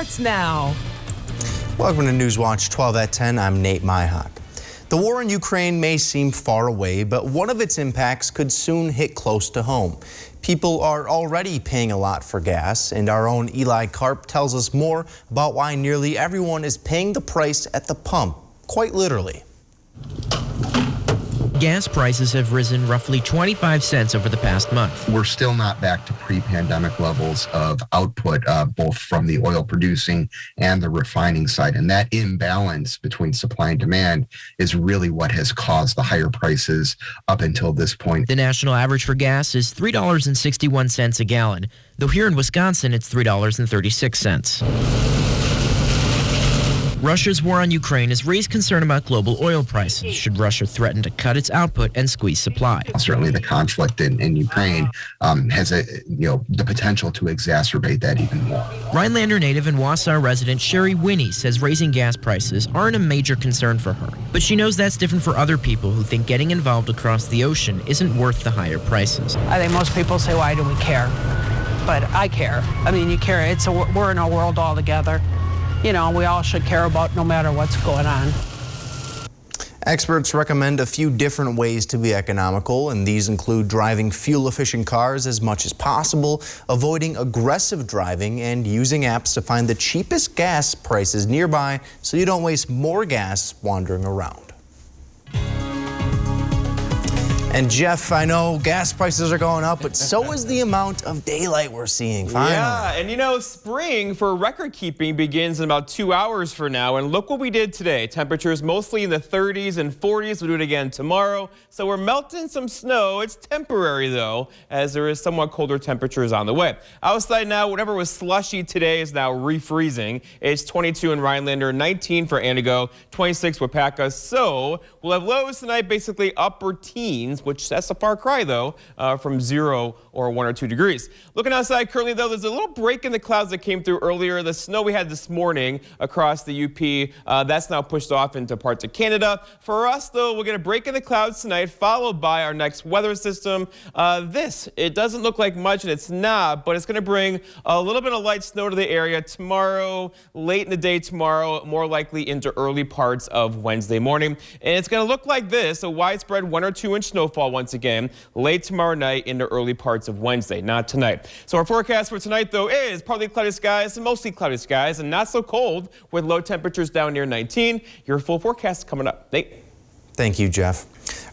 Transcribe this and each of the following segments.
It's now. Welcome to Newswatch 12 at 10. I'm Nate Myhock. The war in Ukraine may seem far away, but one of its impacts could soon hit close to home. People are already paying a lot for gas, and our own Eli Karp tells us more about why nearly everyone is paying the price at the pump, quite literally. Gas prices have risen roughly 25 cents over the past month. We're still not back to pre-pandemic levels of output, both from the oil producing and the refining side. And that imbalance between supply and demand is really what has caused the higher prices up until this point. The national average for gas is $3.61 a gallon, though here in Wisconsin it's $3.36. Russia's war on Ukraine has raised concern about global oil prices should Russia threaten to cut its output and squeeze supply. Certainly the conflict in Ukraine has the potential to exacerbate that even more. Rhinelander native and Wausau resident Sherry Winnie says raising gas prices aren't a major concern for her. But she knows that's different for other people who think getting involved across the ocean isn't worth the higher prices. I think most people say, why do we care? But I care. I mean, you care. We're in a world all together. You know, we all should care about no matter what's going on. Experts recommend a few different ways to be economical, and these include driving fuel-efficient cars as much as possible, avoiding aggressive driving, and using apps to find the cheapest gas prices nearby so you don't waste more gas wandering around. And Jeff, I know gas prices are going up, but so is the amount of daylight we're seeing. Finally. Yeah, and you know, spring for record keeping begins in about 2 hours from now. And look what we did today. Temperatures mostly in the 30s and 40s. We'll do it again tomorrow. So we're melting some snow. It's temporary, though, as there is somewhat colder temperatures on the way. Outside now, whatever was slushy today is now refreezing. It's 22 in Rhinelander, 19 for Antigo, 26 Wapaka. So we'll have lows tonight, basically upper teens, which that's a far cry, though, from 0 or 1 or 2 degrees. Looking outside currently, though, there's a little break in the clouds that came through earlier. The snow we had this morning across the UP, that's now pushed off into parts of Canada. For us, though, we'll get a break in the clouds tonight, followed by our next weather system. It doesn't look like much, and it's not, but it's going to bring a little bit of light snow to the area tomorrow, late in the day tomorrow, more likely into early parts of Wednesday morning. And it's going to look like this, a widespread 1 or 2 inch snowfall once again late tomorrow night into early parts of Wednesday, not tonight. So our forecast for tonight, though, is partly cloudy skies and mostly cloudy skies and not so cold with low temperatures down near 19. Your full forecast coming up. Nate. Thank you, Jeff.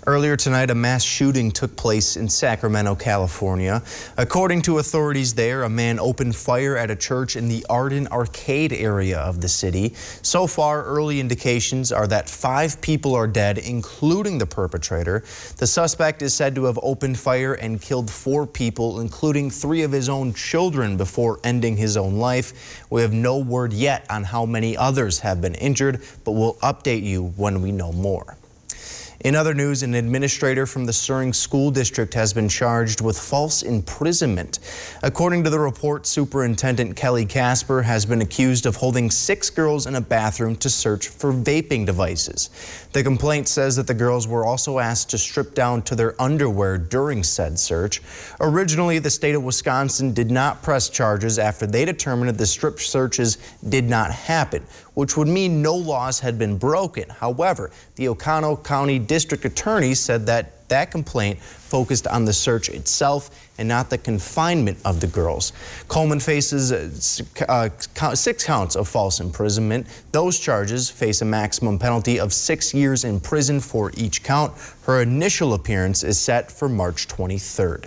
Earlier tonight, a mass shooting took place in Sacramento, California. According to authorities there, a man opened fire at a church in the Arden Arcade area of the city. So far, early indications are that 5 people are dead, including the perpetrator. The suspect is said to have opened fire and killed 4 people, including 3 of his own children, before ending his own life. We have no word yet on how many others have been injured, but we'll update you when we know more. In other news, an administrator from the Suring School District has been charged with false imprisonment. According to the report, Superintendent Kelly Casper has been accused of holding 6 girls in a bathroom to search for vaping devices. The complaint says that the girls were also asked to strip down to their underwear during said search. Originally, the state of Wisconsin did not press charges after they determined that the strip searches did not happen, which would mean no laws had been broken. However, the Oconto County District Attorney said that complaint focused on the search itself and not the confinement of the girls. Coleman faces 6 counts of false imprisonment. Those charges face a maximum penalty of 6 years in prison for each count. Her initial appearance is set for March 23rd.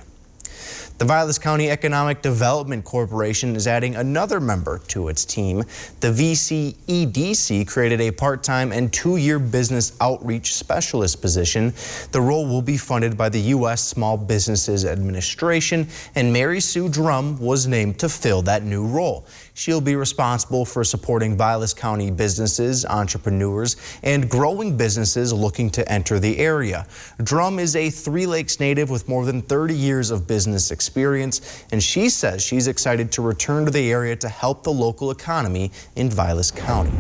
The Vilas County Economic Development Corporation is adding another member to its team. The VCEDC created a part-time and 2-year business outreach specialist position. The role will be funded by the U.S. Small Businesses Administration, and Mary Sue Drum was named to fill that new role. She'll be responsible for supporting Vilas County businesses, entrepreneurs, and growing businesses looking to enter the area. Drum is a 3 Lakes native with more than 30 years of business experience. experience, and she says she's excited to return to the area to help the local economy in Vilas County.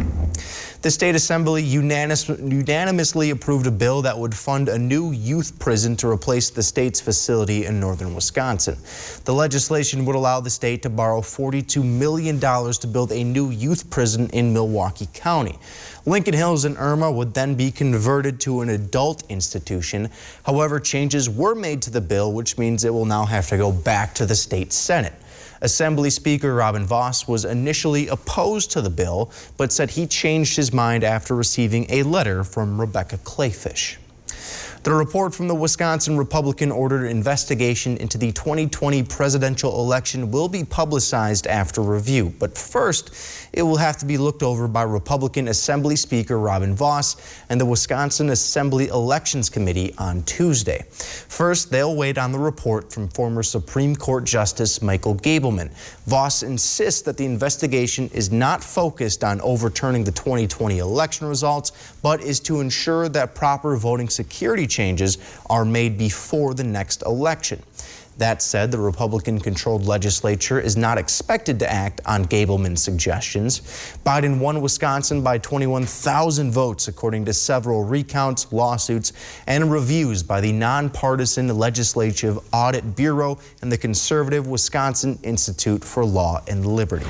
The state assembly unanimously approved a bill that would fund a new youth prison to replace the state's facility in northern Wisconsin. The legislation would allow the state to borrow $42 million to build a new youth prison in Milwaukee County. Lincoln Hills and Irma would then be converted to an adult institution. However, changes were made to the bill, which means it will now have to go back to the state Senate. Assembly Speaker Robin Vos was initially opposed to the bill, but said he changed his mind after receiving a letter from Rebecca Clayfish. The report from the Wisconsin Republican-ordered investigation into the 2020 presidential election will be publicized after review. But first, it will have to be looked over by Republican Assembly Speaker Robin Vos and the Wisconsin Assembly Elections Committee on Tuesday. First, they'll wait on the report from former Supreme Court Justice Michael Gableman. Vos insists that the investigation is not focused on overturning the 2020 election results, but is to ensure that proper voting security changes are made before the next election. That said, the Republican-controlled legislature is not expected to act on Gableman's suggestions. Biden won Wisconsin by 21,000 votes, according to several recounts, lawsuits, and reviews by the nonpartisan Legislative Audit Bureau and the conservative Wisconsin Institute for Law and Liberty.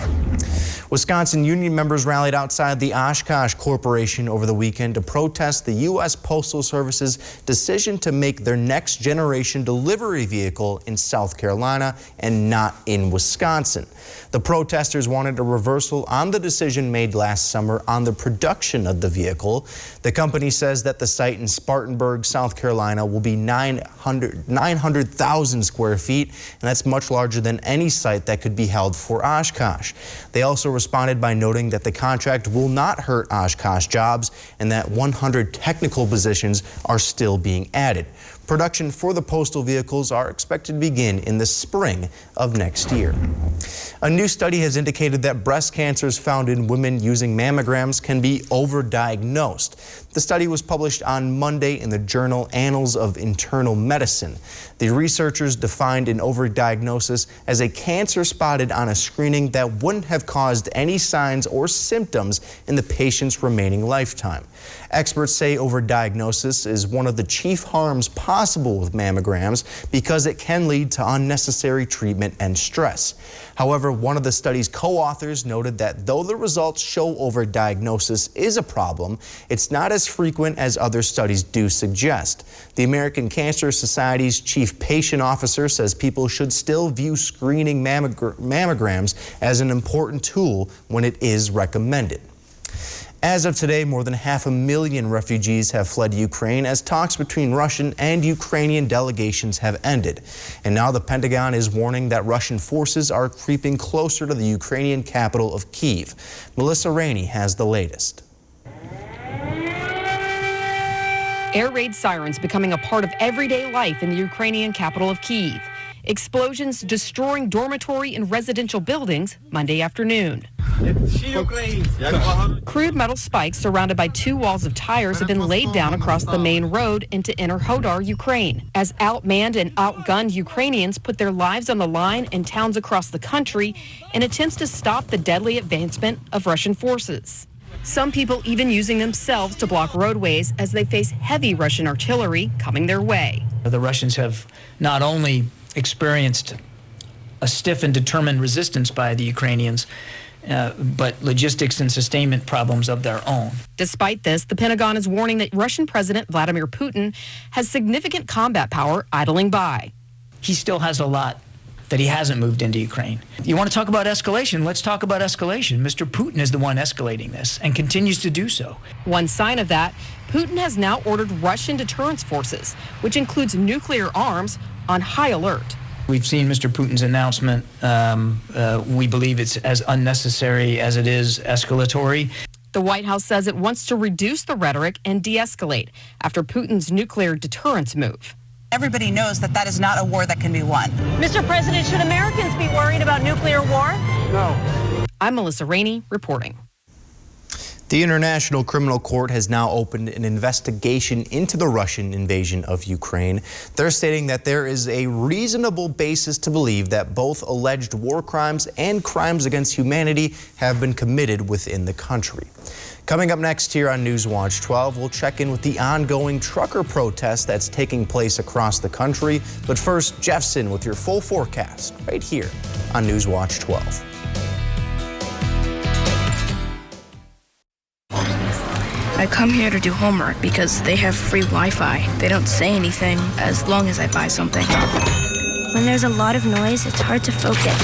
Wisconsin union members rallied outside the Oshkosh Corporation over the weekend to protest the U.S. Postal Service's decision to make their next generation delivery vehicle in South Carolina and not in Wisconsin. The protesters wanted a reversal on the decision made last summer on the production of the vehicle. The company says that the site in Spartanburg, South Carolina will be 900,000 square feet, and that's much larger than any site that could be held for Oshkosh. They also responded by noting that the contract will not hurt Oshkosh jobs and that 100 technical positions are still being added. Production for the postal vehicles are expected to begin in the spring of next year. A new study has indicated that breast cancers found in women using mammograms can be overdiagnosed. The study was published on Monday in the journal Annals of Internal Medicine. The researchers defined an overdiagnosis as a cancer spotted on a screening that wouldn't have caused any signs or symptoms in the patient's remaining lifetime. Experts say overdiagnosis is one of the chief harms possible with mammograms because it can lead to unnecessary treatment and stress. However, one of the study's co-authors noted that though the results show overdiagnosis is a problem, it's not as frequent as other studies do suggest. The American Cancer Society's chief patient officer says people should still view screening mammograms as an important tool when it is recommended. As of today, more than 500,000 refugees have fled Ukraine as talks between Russian and Ukrainian delegations have ended. And now the Pentagon is warning that Russian forces are creeping closer to the Ukrainian capital of Kyiv. Melissa Rainey has the latest. Air raid sirens becoming a part of everyday life in the Ukrainian capital of Kyiv. Explosions destroying dormitory and residential buildings Monday afternoon. Crude metal spikes surrounded by two walls of tires have been laid down across the main road into Inner Hodar, Ukraine, as outmanned and outgunned Ukrainians put their lives on the line in towns across the country in attempts to stop the deadly advancement of Russian forces. Some people even using themselves to block roadways as they face heavy Russian artillery coming their way. The Russians have not only experienced a stiff and determined resistance by the Ukrainians, but logistics and sustainment problems of their own. Despite this, the Pentagon is warning that Russian President Vladimir Putin has significant combat power idling by. He still has a lot that he hasn't moved into Ukraine. You want to talk about escalation? Let's talk about escalation. Mr. Putin is the one escalating this and continues to do so. One sign of that, Putin has now ordered Russian deterrence forces, which includes nuclear arms, on high alert. We've seen Mr. Putin's announcement. We believe it's as unnecessary as it is escalatory. The White House says it wants to reduce the rhetoric and de-escalate after Putin's nuclear deterrence move. Everybody knows that that is not a war that can be won. Mr. President, should Americans be worried about nuclear war? No. I'm Melissa Rainey reporting. The International Criminal Court has now opened an investigation into the Russian invasion of Ukraine. They're stating that there is a reasonable basis to believe that both alleged war crimes and crimes against humanity have been committed within the country. Coming up next here on Newswatch 12, we'll check in with the ongoing trucker protest that's taking place across the country. But first, Jeffson with your full forecast right here on Newswatch 12. I come here to do homework because they have free Wi-Fi. They don't say anything as long as I buy something. When there's a lot of noise, it's hard to focus.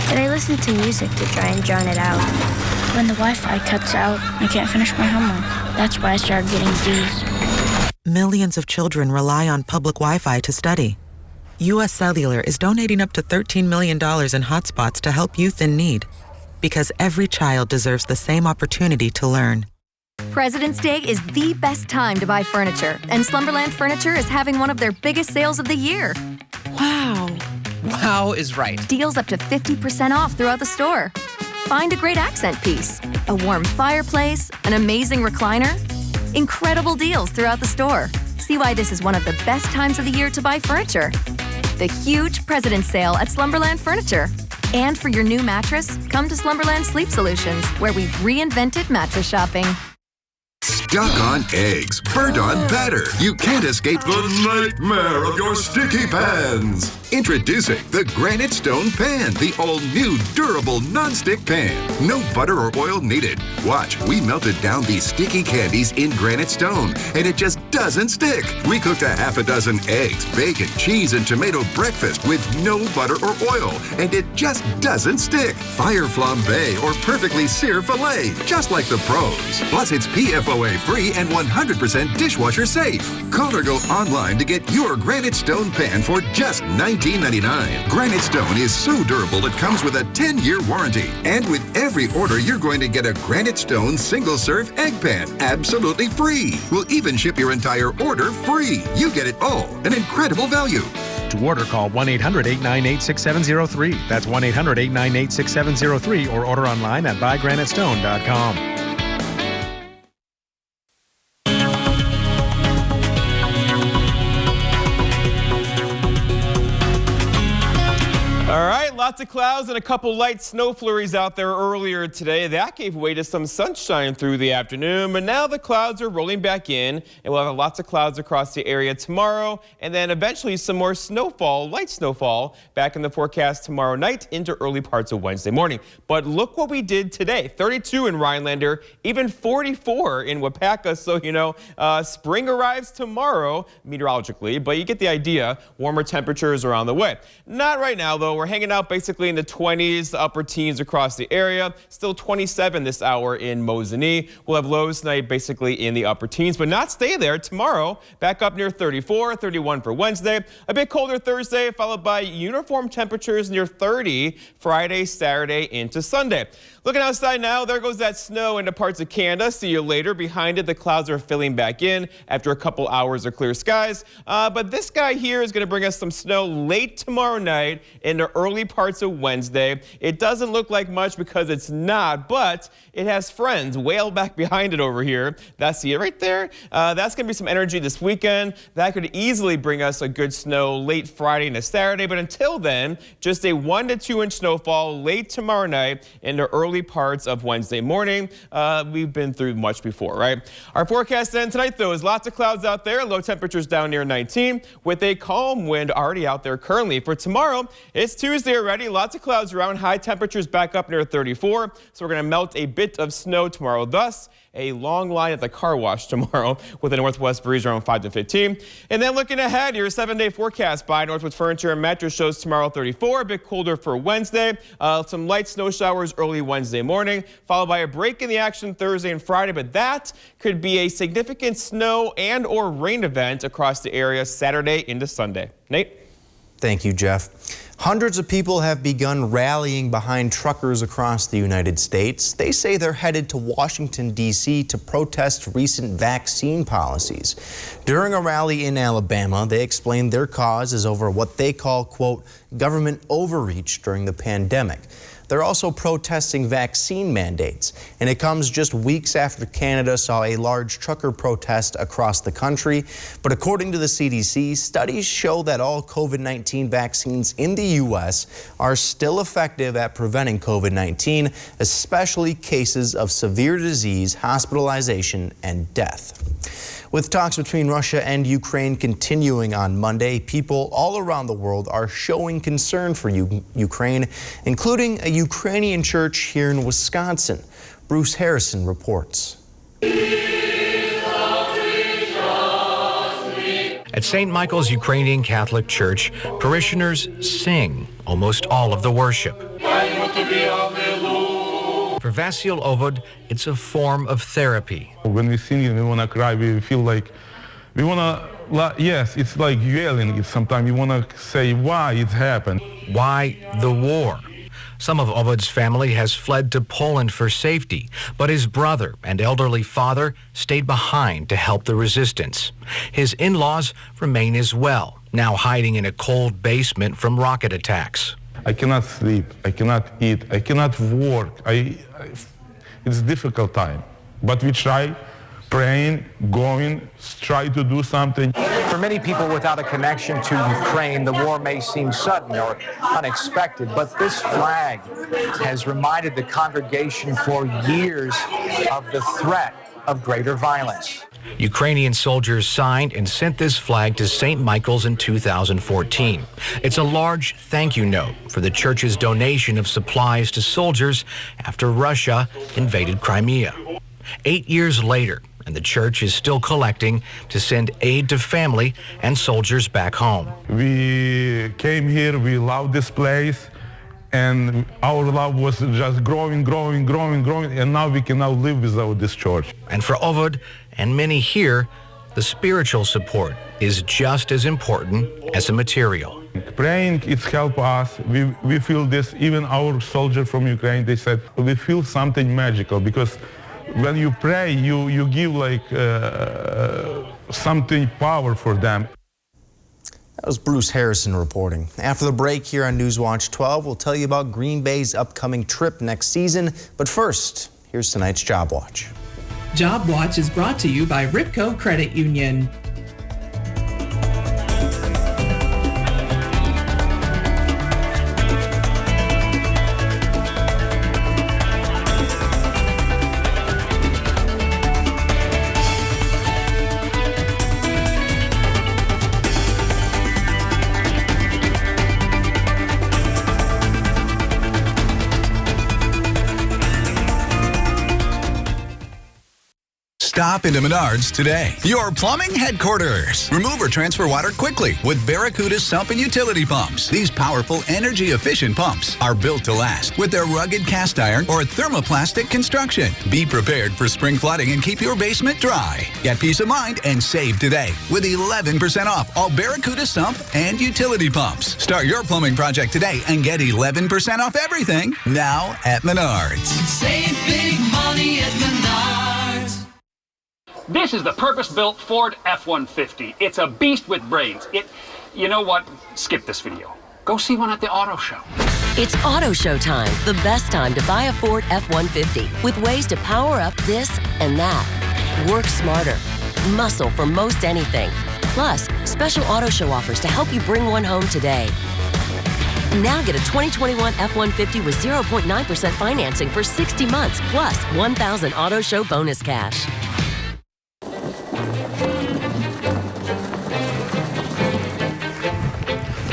But I listen to music to try and drown it out. When the Wi-Fi cuts out, I can't finish my homework. That's why I started getting D's. Millions of children rely on public Wi-Fi to study. U.S. Cellular is donating up to $13 million in hotspots to help youth in need. Because every child deserves the same opportunity to learn. President's Day is the best time to buy furniture, and Slumberland Furniture is having one of their biggest sales of the year. Wow. Wow is right. Deals up to 50% off throughout the store. Find a great accent piece, a warm fireplace, an amazing recliner. Incredible deals throughout the store. See why this is one of the best times of the year to buy furniture. The huge President's Sale at Slumberland Furniture. And for your new mattress, come to Slumberland Sleep Solutions, where we've reinvented mattress shopping. Stuck on eggs, burnt on batter. You can't escape the nightmare of your sticky pans. Introducing the Granite Stone Pan, the all-new durable non-stick pan. No butter or oil needed. Watch, we melted down these sticky candies in Granite Stone, and it just doesn't stick. We cooked a half a dozen eggs, bacon, cheese, and tomato breakfast with no butter or oil, and it just doesn't stick. Fire flambe or perfectly seared filet, just like the pros. Plus, it's PFOA free and 100% dishwasher safe. Call or go online to get your Granite Stone Pan for just $19.99. Granite Stone is so durable it comes with a 10-year warranty. And with every order, you're going to get a Granite Stone single-serve egg pan absolutely free. We'll even ship your entire order free. You get it all. An incredible value. To order, call 1-800-898-6703. That's 1-800-898-6703 or order online at buygranitestone.com. All right, lots of clouds and a couple light snow flurries out there earlier today. That gave way to some sunshine through the afternoon, but now the clouds are rolling back in, and we'll have lots of clouds across the area tomorrow, and then eventually some more snowfall, light snowfall, back in the forecast tomorrow night into early parts of Wednesday morning. But look what we did today. 32 in Rhinelander, even 44 in Wapaka, so spring arrives tomorrow meteorologically, but you get the idea. Warmer temperatures are on the way. Not right now, though. We're hanging out basically in the 20s, the upper teens across the area. Still 27 this hour in Mosinee. We'll have lows tonight basically in the upper teens, but not stay there. Tomorrow, back up near 34, 31 for Wednesday. A bit colder Thursday, followed by uniform temperatures near 30 Friday, Saturday into Sunday. Looking outside now, there goes that snow into parts of Canada. See you later. Behind it, the clouds are filling back in after a couple hours of clear skies. But this guy here is going to bring us some snow late tomorrow night into early parts of Wednesday. It doesn't look like much because it's not, but it has friends way back behind it over here. That's it right there. That's going to be some energy this weekend. That could easily bring us a good snow late Friday into Saturday. But until then, just a 1 to 2 inch snowfall late tomorrow night into early parts of Wednesday morning. We've been through much before, right? Our forecast then tonight, though, is lots of clouds out there. Low temperatures down near 19 with a calm wind already out there currently. For tomorrow, it's Tuesday already. Lots of clouds around. High temperatures back up near 34. So we're going to melt a bit of snow tomorrow. Thus, a long line at the car wash tomorrow with a northwest breeze around 5 to 15. And then looking ahead, your 7-day forecast by Northwoods Furniture and Mattress shows tomorrow 34, a bit colder for Wednesday. Some light snow showers early Wednesday morning, followed by a break in the action Thursday and Friday. But that could be a significant snow and or rain event across the area Saturday into Sunday. Nate? Thank you, Jeff. Hundreds of people have begun rallying behind truckers across the United States. They say they're headed to Washington, D.C. to protest recent vaccine policies. During a rally in Alabama, they explained their cause is over what they call, quote, government overreach during the pandemic. they're also protesting vaccine mandates. And it comes just weeks after Canada saw a large trucker protest across the country. But according to the CDC, studies show that all COVID-19 vaccines in the U.S. are still effective at preventing COVID-19, especially cases of severe disease, hospitalization, and death. With talks between Russia and Ukraine continuing on Monday, people all around the world are showing concern for Ukraine, including a Ukrainian church here in Wisconsin. Bruce Harrison reports. At St. Michael's Ukrainian Catholic Church, parishioners sing almost all of the worship. For Vasil Ovod, it's a form of therapy. When we sing and we want to cry, we feel like we want to, yes, it's like yelling. Sometimes you want to say why it happened. Why the war? Some of Ovod's family has fled to Poland for safety, but his brother and elderly father stayed behind to help the resistance. His in-laws remain as well, now hiding in a cold basement from rocket attacks. I cannot sleep, I cannot eat, I cannot work. It's a difficult time, but we try, praying, going, try to do something. For many people without a connection to Ukraine, the war may seem sudden or unexpected, but this flag has reminded the congregation for years of the threat of greater violence. Ukrainian soldiers signed and sent this flag to St. Michael's in 2014. It's a large thank you note for the church's donation of supplies to soldiers after Russia invaded Crimea. 8 years later, and the church is still collecting to send aid to family and soldiers back home. We came here, we love this place, and our love was just growing, and now we cannot live without this church. And for Ovod and many here, the spiritual support is just as important as the material. Praying, it's helped us. We feel this, even our soldiers from Ukraine, they said, we feel something magical, because when you pray, you give like something power for them. That was Bruce Harrison reporting. After the break here on Newswatch 12, we'll tell you about Green Bay's upcoming trip next season. But first, here's tonight's Job Watch. Job Watch is brought to you by Ripco Credit Union. Stop into Menards today. Your plumbing headquarters. Remove or transfer water quickly with Barracuda sump and utility pumps. These powerful, energy-efficient pumps are built to last with their rugged cast iron or thermoplastic construction. Be prepared for spring flooding and keep your basement dry. Get peace of mind and save today with 11% off all Barracuda sump and utility pumps. Start your plumbing project today and get 11% off everything now at Menards. Save big money at Menards. This is the purpose-built Ford F-150. It's a beast with brains. You know what? Skip this video. Go see one at the auto show. It's auto show time, the best time to buy a Ford F-150 with ways to power up this and that. Work smarter. Muscle for most anything. Plus, special auto show offers to help you bring one home today. Now get a 2021 F-150 with 0.9% financing for 60 months, plus 1,000 auto show bonus cash.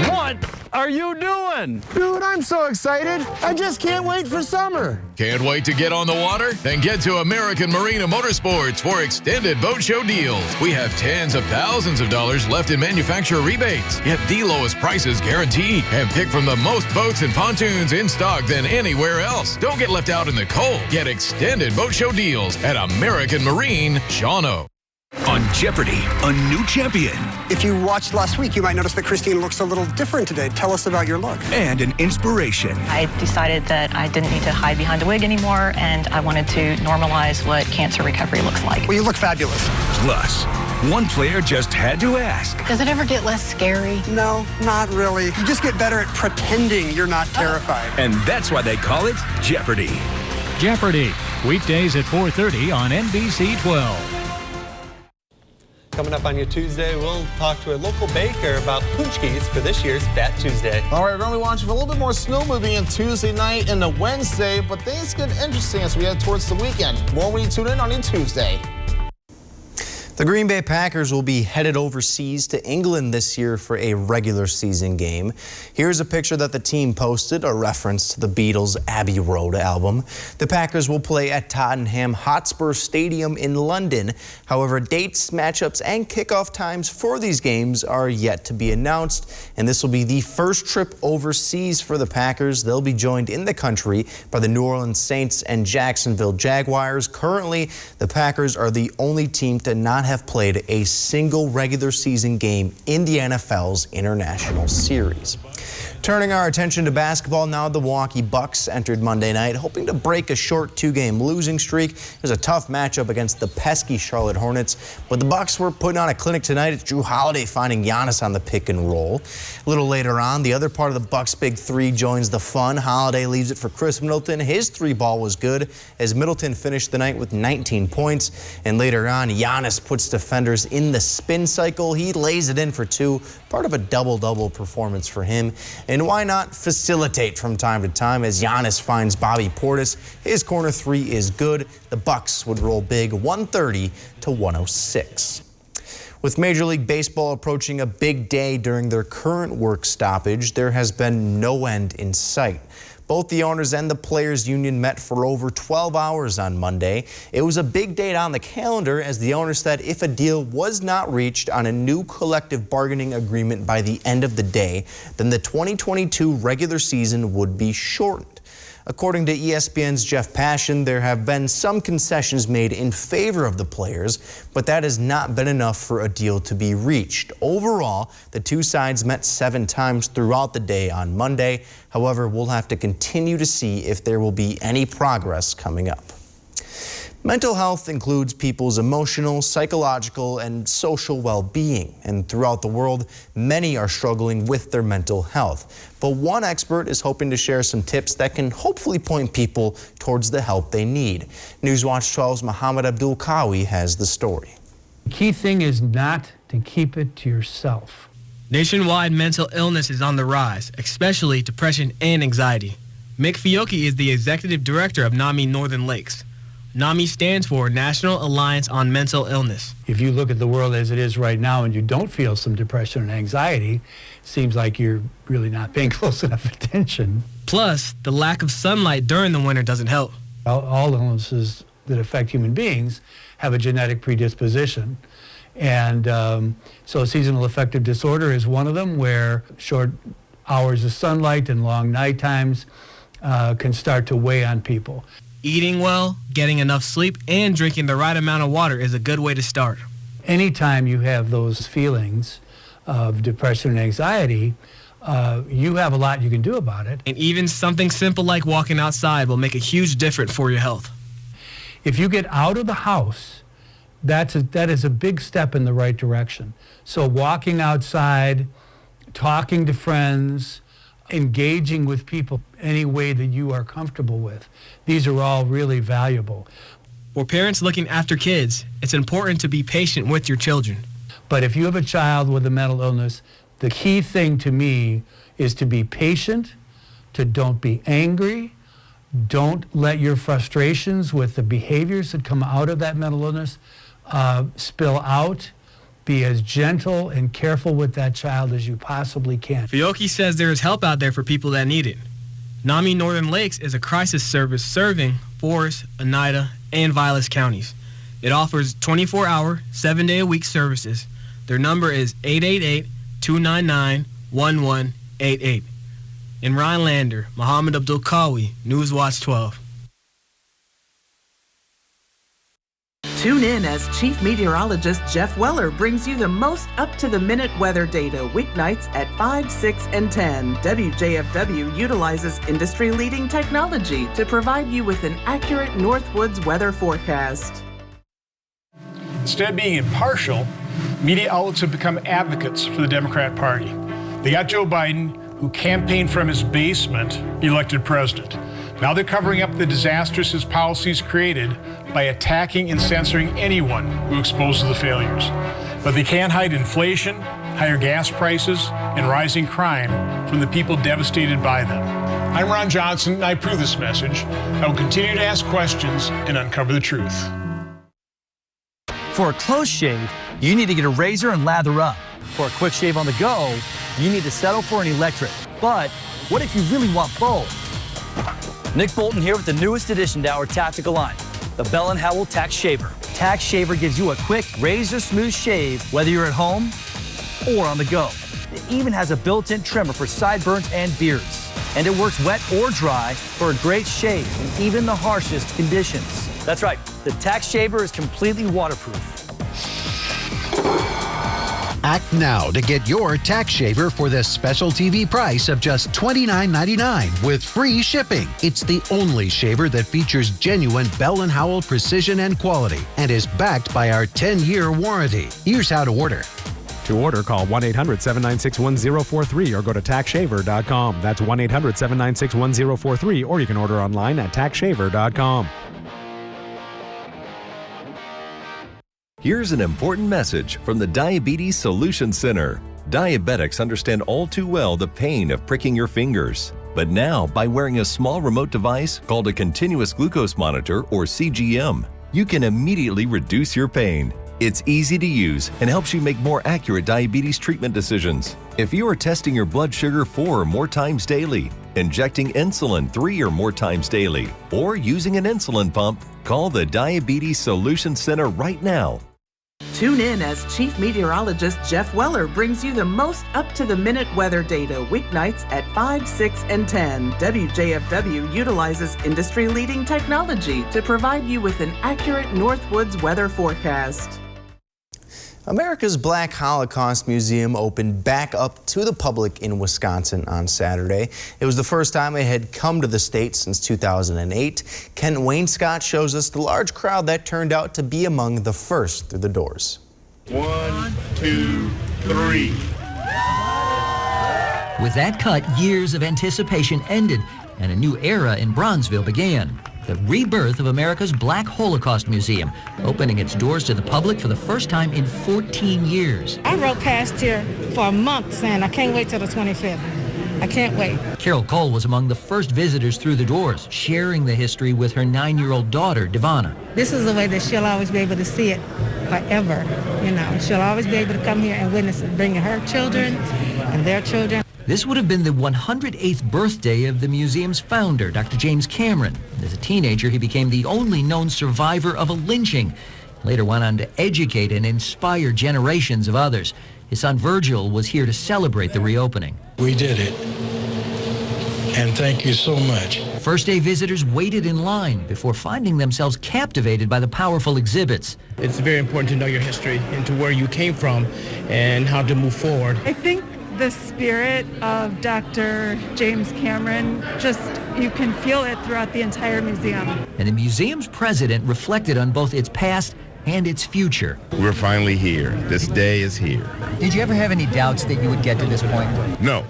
What are you doing? Dude, I'm so excited. I just can't wait for summer. Can't wait to get on the water? Then get to American Marina Motorsports for extended boat show deals. We have tens of thousands of dollars left in manufacturer rebates. Get the lowest prices guaranteed and pick from the most boats and pontoons in stock than anywhere else. Don't get left out in the cold. Get extended boat show deals at American Marine, Shawano. On Jeopardy, a new champion. If you watched last week, you might notice that Christine looks a little different today. Tell us about your look. And an inspiration. I decided that I didn't need to hide behind a wig anymore, and I wanted to normalize what cancer recovery looks like. Well, you look fabulous. Plus, one player just had to ask. Does it ever get less scary? No, not really. You just get better at pretending you're not terrified. And that's why they call it Jeopardy! Jeopardy! Weekdays at 4:30 on NBC 12. Coming up on your Tuesday, we'll talk to a local baker about punchkis for this year's Fat Tuesday. All right, we're going to be watching for a little bit more snow moving in Tuesday night and the Wednesday, but things get interesting as we head towards the weekend. More when you tune in on your Tuesday. The Green Bay Packers will be headed overseas to England this year for a regular season game. Here's a picture that the team posted, a reference to the Beatles' Abbey Road album. The Packers will play at Tottenham Hotspur Stadium in London. However, dates, matchups, and kickoff times for these games are yet to be announced, and this will be the first trip overseas for the Packers. They'll be joined in the country by the New Orleans Saints and Jacksonville Jaguars. Currently, the Packers are the only team to not have played a single regular season game in the NFL's International Series. Turning our attention to basketball now, the Milwaukee Bucks entered Monday night hoping to break a short two-game losing streak. It was a tough matchup against the pesky Charlotte Hornets, but the Bucks were putting on a clinic tonight. It's Drew Holiday finding Giannis on the pick and roll. A little later on, the other part of the Bucks' big three joins the fun. Holiday leaves it for Chris Middleton. His three ball was good as Middleton finished the night with 19 points. And later on, Giannis puts defenders in the spin cycle. He lays it in for two, part of a double-double performance for him. And why not facilitate from time to time as Giannis finds Bobby Portis. His corner three is good. The Bucks would roll big 130-106. With Major League Baseball approaching a big day during their current work stoppage, there has been no end in sight. Both the owners and the players' union met for over 12 hours on Monday. It was a big date on the calendar as the owners said if a deal was not reached on a new collective bargaining agreement by the end of the day, then the 2022 regular season would be shortened. According to ESPN's Jeff Passion, there have been some concessions made in favor of the players, but that has not been enough for a deal to be reached. Overall, the two sides met 7 times throughout the day on Monday. However, we'll have to continue to see if there will be any progress coming up. Mental health includes people's emotional, psychological, and social well-being. And throughout the world, many are struggling with their mental health. But one expert is hoping to share some tips that can hopefully point people towards the help they need. Newswatch 12's Mohammed Abdul Kawi has the story. The key thing is not to keep it to yourself. Nationwide mental illness is on the rise, especially depression and anxiety. Mick Fiocchi is the executive director of NAMI Northern Lakes. NAMI stands for National Alliance on Mental Illness. If you look at the world as it is right now and you don't feel some depression and anxiety, it seems like you're really not paying close enough attention. Plus, the lack of sunlight during the winter doesn't help. All illnesses that affect human beings have a genetic predisposition. And so seasonal affective disorder is one of them, where short hours of sunlight and long night times can start to weigh on people. Eating well, getting enough sleep, and drinking the right amount of water is a good way to start. Anytime you have those feelings of depression and anxiety, you have a lot you can do about it. And even something simple like walking outside will make a huge difference for your health. If you get out of the house, that is a big step in the right direction. So walking outside, talking to friends, engaging with people any way that you are comfortable with. These are all really valuable. For parents looking after kids, it's important to be patient with your children. But if you have a child with a mental illness, the key thing to me is to be patient, to don't be angry, don't let your frustrations with the behaviors that come out of that mental illness spill out. Be as gentle and careful with that child as you possibly can. Fiocchi says there is help out there for people that need it. NAMI Northern Lakes is a crisis service serving Forest, Oneida, and Vilas counties. It offers 24-hour, 7-day-a-week services. Their number is 888-299-1188. In Rhinelander, Mohammed Abdul Kawi, Newswatch 12. Tune in as Chief Meteorologist Jeff Weller brings you the most up-to-the-minute weather data weeknights at 5, 6, and 10. WJFW utilizes industry-leading technology to provide you with an accurate Northwoods weather forecast. Instead of being impartial, Media outlets have become advocates for the Democrat Party. They got Joe Biden, who campaigned from his basement, elected president. Now they're covering up the disasters his policies created by attacking and censoring anyone who exposes the failures. But they can't hide inflation, higher gas prices, and rising crime from the people devastated by them. I'm Ron Johnson, and I approve this message. I will continue to ask questions and uncover the truth. For a close shave, you need to get a razor and lather up. For a quick shave on the go, you need to settle for an electric. But what if you really want both? Nick Bolton here with the newest addition to our tactical line, the Bell & Howell Tax Shaver. Tax Shaver gives you a quick, razor-smooth shave, whether you're at home or on the go. It even has a built-in trimmer for sideburns and beards. And it works wet or dry for a great shave in even the harshest conditions. That's right, the Tax Shaver is completely waterproof. Act now to get your tax shaver for the special TV price of just $29.99 with free shipping. It's the only shaver that features genuine Bell & Howell precision and quality and is backed by our 10-year warranty. Here's how to order. To order, call 1-800-796-1043 or go to taxshaver.com. That's 1-800-796-1043, or you can order online at taxshaver.com. Here's an important message from the Diabetes Solution Center. Diabetics understand all too well the pain of pricking your fingers. But now, by wearing a small remote device called a continuous glucose monitor, or CGM, you can immediately reduce your pain. It's easy to use and helps you make more accurate diabetes treatment decisions. If you are testing your blood sugar 4 or more times daily, injecting insulin 3 or more times daily, or using an insulin pump, call the Diabetes Solution Center right now. Tune in as Chief Meteorologist Jeff Weller brings you the most up-to-the-minute weather data weeknights at 5, 6, and 10. WJFW utilizes industry-leading technology to provide you with an accurate Northwoods weather forecast. America's Black Holocaust Museum opened back up to the public in Wisconsin on Saturday. It was the first time it had come to the state since 2008. Kent Wainscott shows us the large crowd that turned out to be among the first through the doors. 1, 2, 3. With that cut, years of anticipation ended and a new era in Bronzeville began. The rebirth of America's Black Holocaust Museum, opening its doors to the public for the first time in 14 years. I rode past here for a month saying I can't wait till the 25th. I can't wait. Carol Cole was among the first visitors through the doors, sharing the history with her 9-year-old daughter, Devana. This is the way that she'll always be able to see it forever. You know, she'll always be able to come here and witness it, bringing her children and their children. This would have been the 108th birthday of the museum's founder, Dr. James Cameron. As a teenager, he became the only known survivor of a lynching. Later went on to educate and inspire generations of others. His son Virgil was here to celebrate the reopening. We did it, and thank you so much. First-day visitors waited in line before finding themselves captivated by the powerful exhibits. It's very important to know your history and to where you came from and how to move forward. I think the spirit of Dr. James Cameron, you can feel it throughout the entire museum. And the museum's president reflected on both its past and its future. We're finally here. This day is here. Did you ever have any doubts that you would get to this point? No,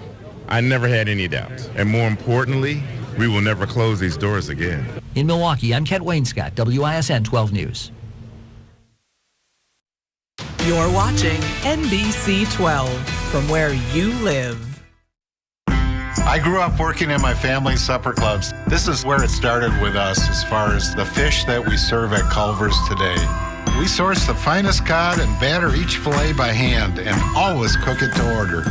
I never had any doubts. And more importantly, we will never close these doors again. In Milwaukee, I'm Kent Wainscott, WISN 12 News. You're watching NBC 12 from where you live. I grew up working in my family's supper clubs. This is where it started with us as far as the fish that we serve at Culver's today. We source the finest cod and batter each fillet by hand and always cook it to order.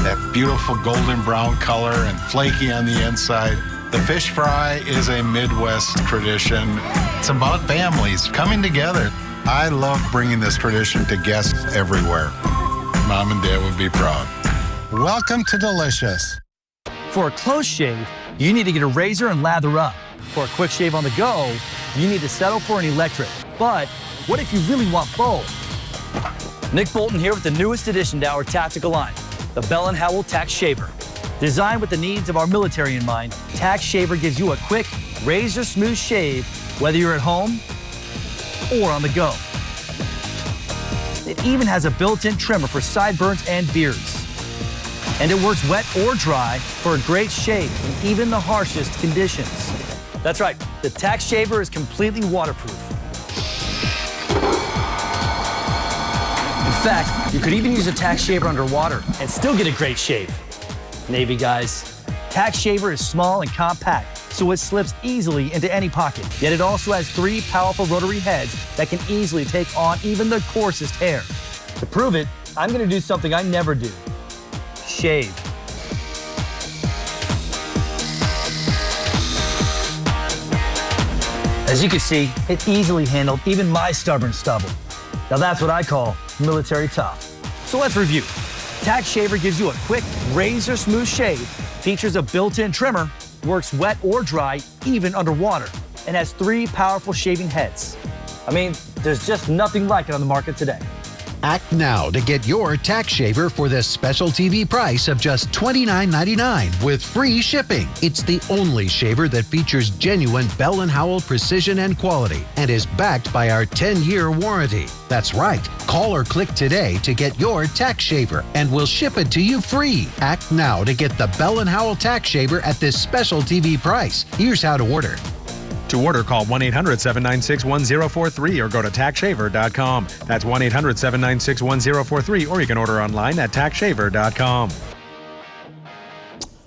That beautiful golden brown color and flaky on the inside. The fish fry is a Midwest tradition. It's about families coming together. I love bringing this tradition to guests everywhere. Mom and Dad would be proud. Welcome to Delicious. For a close shave, you need to get a razor and lather up. For a quick shave on the go, you need to settle for an electric. But what if you really want both? Nick Bolton here with the newest addition to our tactical line, the Bell & Howell Tax Shaver. Designed with the needs of our military in mind, Tax Shaver gives you a quick, razor-smooth shave, whether you're at home or on the go. It It even has a built-in trimmer for sideburns and beards. And it works wet or dry for a great shave in even the harshest conditions. That's right, the Tack Shaver is completely waterproof. In fact, you could even use a Tack Shaver underwater and still get a great shave. Navy guys, Tack Shaver is small and compact, so it slips easily into any pocket. Yet it also has 3 powerful rotary heads that can easily take on even the coarsest hair. To prove it, I'm gonna do something I never do. Shave. As you can see, it easily handled even my stubborn stubble. Now that's what I call military tough. So let's review. Tack Shaver gives you a quick, razor-smooth shave, features a built-in trimmer, works wet or dry, even underwater, and has 3 powerful shaving heads. I mean, there's just nothing like it on the market today. Act now to get your Tack Shaver for this special TV price of just $29.99 with free shipping. It's the only shaver that features genuine Bell & Howell precision and quality and is backed by our 10-year warranty. That's right. Call or click today to get your Tack Shaver and we'll ship it to you free. Act now to get the Bell & Howell Tack Shaver at this special TV price. Here's how to order. To order, call 1-800-796-1043 or go to tackshaver.com. That's 1-800-796-1043, or you can order online at tackshaver.com.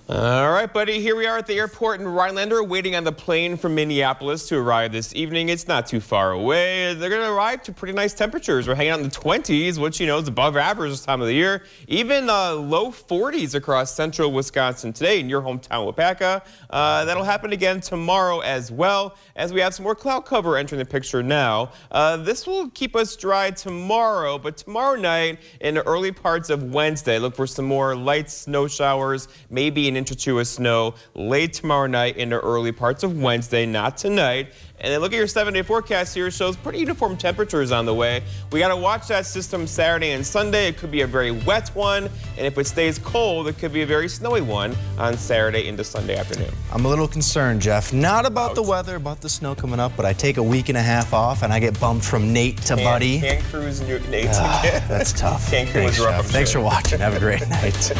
All right, buddy, here we are at the airport in Rhinelander, waiting on the plane from Minneapolis to arrive this evening. It's not too far away. They're going to arrive to pretty nice temperatures. We're hanging out in the 20s, which, you know, is above average this time of the year. Even low 40s across central Wisconsin today in your hometown, Wapaka. That'll happen again tomorrow as well, as we have some more cloud cover entering the picture now. This will keep us dry tomorrow, but tomorrow night in the early parts of Wednesday, look for some more light snow showers, maybe an inch or 2 of snow late tomorrow night into early parts of Wednesday, not tonight. And then look at your 7-day forecast here. It shows pretty uniform temperatures on the way. We got to watch that system Saturday and Sunday. It could be a very wet one. And if it stays cold, it could be a very snowy one on Saturday into Sunday afternoon. I'm a little concerned, Jeff. Not about the weather, about the snow coming up, but I take a week and a half off and I get bumped from Nate to Buddy. Can't cruise Nate. That's tough. Can't cruise rough. Thanks for watching. Have a great night.